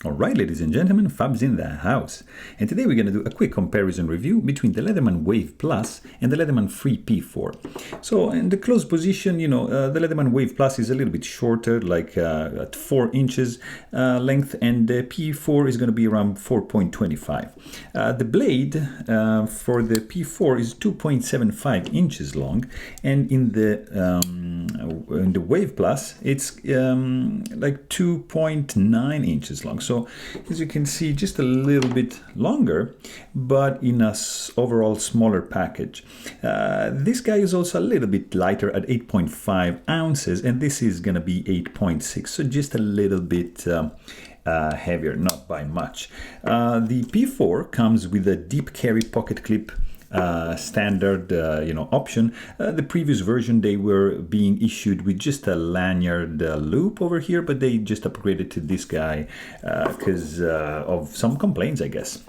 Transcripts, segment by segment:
Alright, ladies and gentlemen, Fab's in the house. And today we're going to do a quick comparison review between the Leatherman Wave Plus and the Leatherman Free P4. So in the close position, the Leatherman Wave Plus is a little bit shorter, like at 4 inches length, and the P4 is going to be around 4.25. The blade for the P4 is 2.75 inches long, and in the Wave Plus, it's like 2.9 inches long. So as you can see, just a little bit longer, but in a overall smaller package. This guy is also a little bit lighter at 8.5 ounces, and this is going to be 8.6, so just a little bit heavier, not by much. The P4 comes with a deep carry pocket clip standard option. The previous version, they were being issued with just a lanyard loop over here, but they just upgraded to this guy because of some complaints, I guess.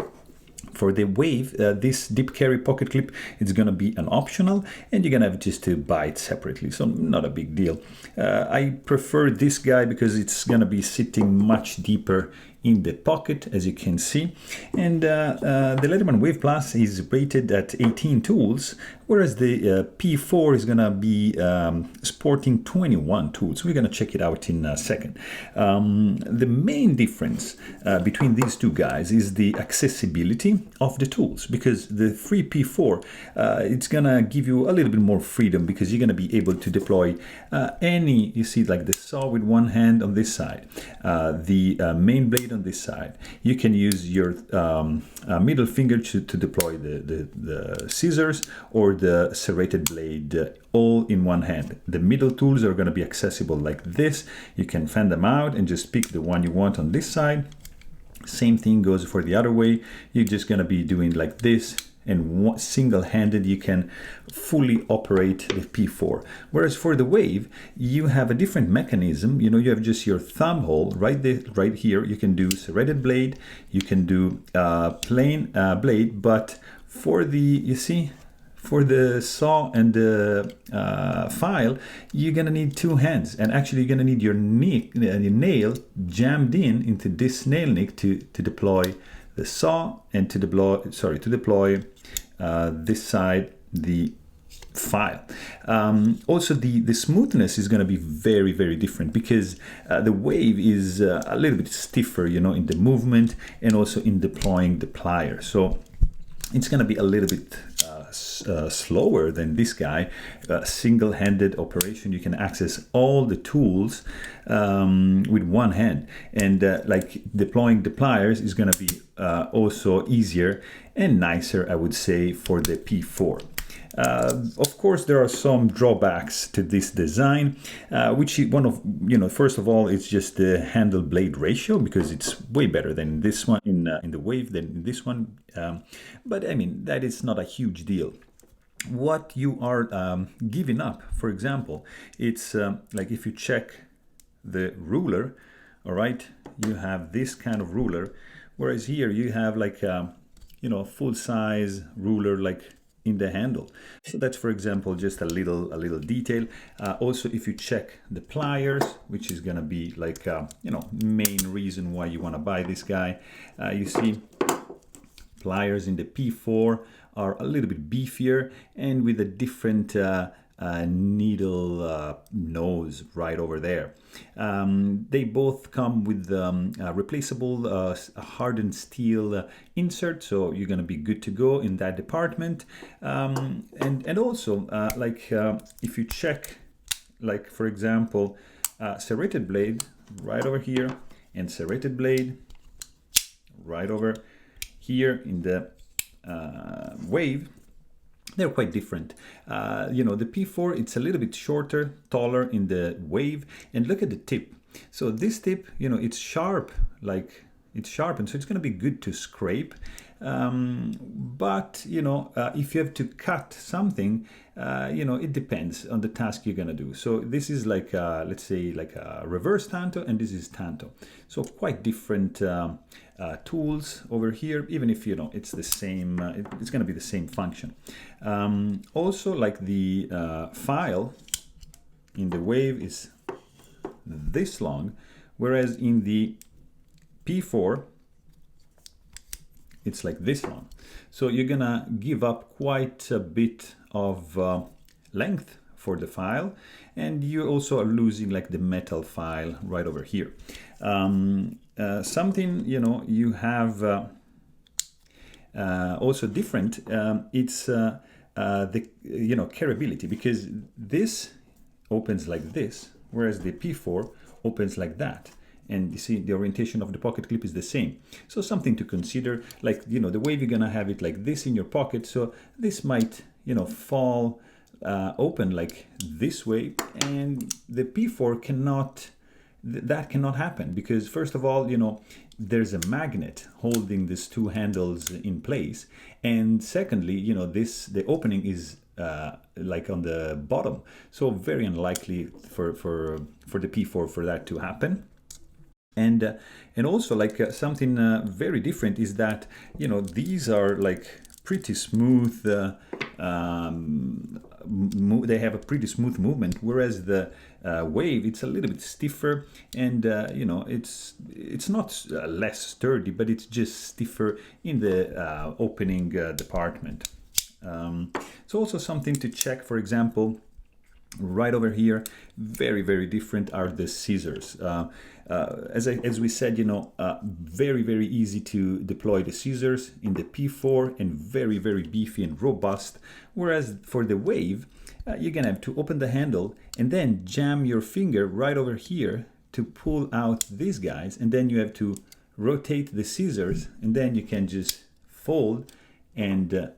For the Wave, this deep carry pocket clip, it's going to be an optional, and you're going to have just to buy it separately, so not a big deal. I prefer this guy because it's going to be sitting much deeper in the pocket, as you can see. And the Leatherman Wave Plus is rated at 18 tools, whereas the P4 is going to be sporting 21 tools. We're going to check it out in a second. The main difference between these two guys is the accessibility of the tools, because the Free P4, it's going to give you a little bit more freedom, because you're going to be able to deploy any, you see, like the saw with one hand on this side, the main blade on this side. You can use your middle finger to deploy the scissors or the serrated blade all in one hand. The middle tools are going to be accessible like this. You can fan them out and just pick the one you want on this side. Same thing goes for the other way. You're just going to be doing like this, and single-handed you can fully operate the P4. Whereas for the Wave, you have a different mechanism. You have just your thumb hole right there, right here. You can do serrated blade, you can do plain blade, but for the, for the saw and the file, you're gonna need two hands, and actually you're gonna need your nail jammed into this nail nick to deploy the saw and to deploy this side the file. Also, the smoothness is going to be very, very different, because the Wave is a little bit stiffer, in the movement and also in deploying the plier. So it's going to be a little bit slower than this guy. Single-handed operation, you can access all the tools with one hand, and like deploying the pliers is going to be also easier and nicer, I would say, for the P4. Of course, there are some drawbacks to this design, which one of, first of all, it's just the handle blade ratio, because it's way better than this one in the Wave than in this one. But I mean, that is not a huge deal. What you are giving up, for example, it's like if you check the ruler, all right, you have this kind of ruler, whereas here you have like a full-size ruler like in the handle. So that's, for example, just a little detail. Also, if you check the pliers, which is gonna be like main reason why you want to buy this guy, you see pliers in the P4 are a little bit beefier and with a different needle nose right over there. They both come with replaceable hardened steel insert, so you're going to be good to go in that department. And also, if you check, like for example, serrated blade right over here and serrated blade right over here in the Wave, they're quite different. The P4, it's a little bit shorter, taller in the Wave, and look at the tip. So this tip, it's sharp, like it's sharpened, so it's going to be good to scrape. But if you have to cut something, it depends on the task you're going to do. So this is like let's say like a reverse tanto, and this is tanto, so quite different tools over here, even if it's the same, it's going to be the same function. Also, like the file in the Wave is this long, whereas in the P4, it's like this one. So you're gonna give up quite a bit of length for the file, and you also are losing like the metal file right over here. Something, you know, you have also different, it's the, you know, carryability, because this opens like this, whereas the P4 opens like that. And you see the orientation of the pocket clip is the same. So something to consider, like, you know, the Wave, you're gonna have it like this in your pocket. So this might, you know, fall open like this way, and the P4 cannot, that cannot happen, because first of all, you know, there's a magnet holding these two handles in place. And secondly, you know, the opening is like on the bottom. So very unlikely for the P4 for that to happen. And also like something very different is that, you know, these are like pretty smooth, they have a pretty smooth movement, whereas the Wave, it's a little bit stiffer, and you know, it's not less sturdy, but it's just stiffer in the opening department. So also something to check, for example, right over here, very, very different are the scissors. As we said, you know, very, very easy to deploy the scissors in the P4, and very, very beefy and robust. Whereas for the Wave, you're gonna have to open the handle and then jam your finger right over here to pull out these guys, and then you have to rotate the scissors, and then you can just fold and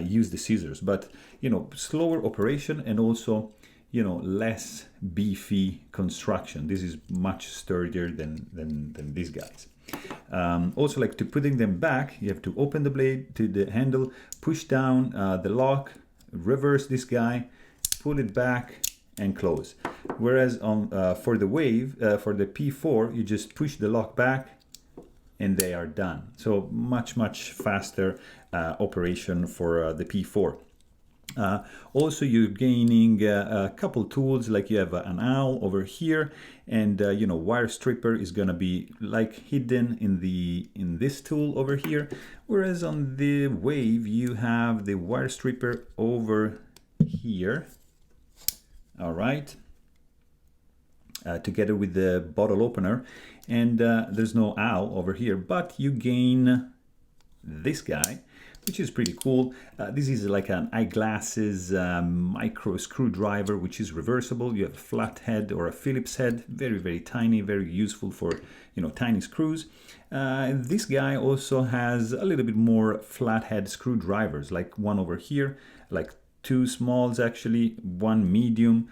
use the scissors. But, you know, slower operation, and also, you know, less beefy construction. This is much sturdier than these guys. Also, like, to putting them back, you have to open the blade to the handle, push down the lock, reverse this guy, pull it back, and close. Whereas on for the Wave, for the P4, you just push the lock back, and they are done. So much faster operation for the P4. Also, you're gaining a couple tools, like you have an owl over here, and you know, wire stripper is gonna be like hidden in this tool over here, whereas on the Wave you have the wire stripper over here. All right, together with the bottle opener, and there's no owl over here, but you gain this guy, which is pretty cool. This is like an eyeglasses micro screwdriver, which is reversible. You have a flat head or a Phillips head, very, very tiny, very useful for, you know, tiny screws. This guy also has a little bit more flathead screwdrivers, like one over here, like two smalls actually, one medium,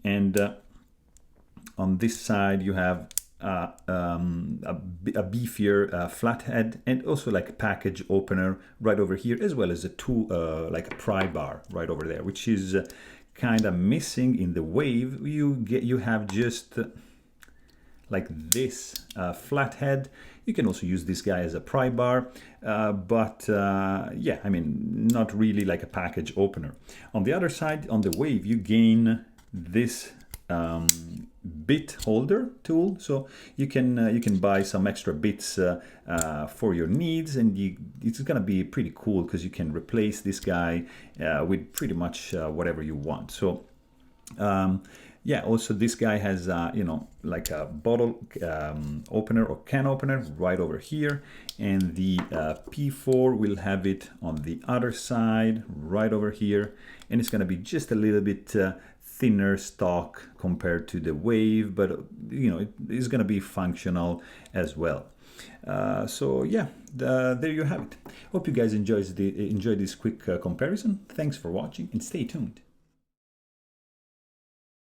and on this side you have a beefier flathead, and also like a package opener right over here, as well as a tool, like a pry bar right over there, which is kind of missing in the Wave. You have just like this flathead. You can also use this guy as a pry bar, but yeah, I mean, not really like a package opener. On the other side, on the Wave, you gain this bit holder tool, so you can buy some extra bits for your needs, and it's gonna be pretty cool because you can replace this guy with pretty much whatever you want. So yeah, also this guy has you know, like a bottle opener or can opener right over here, and the P4 will have it on the other side right over here, and it's gonna be just a little bit thinner stock compared to the Wave, but you know, it is going to be functional as well. So yeah, there you have it. Hope you guys enjoyed this quick comparison. Thanks for watching, and stay tuned.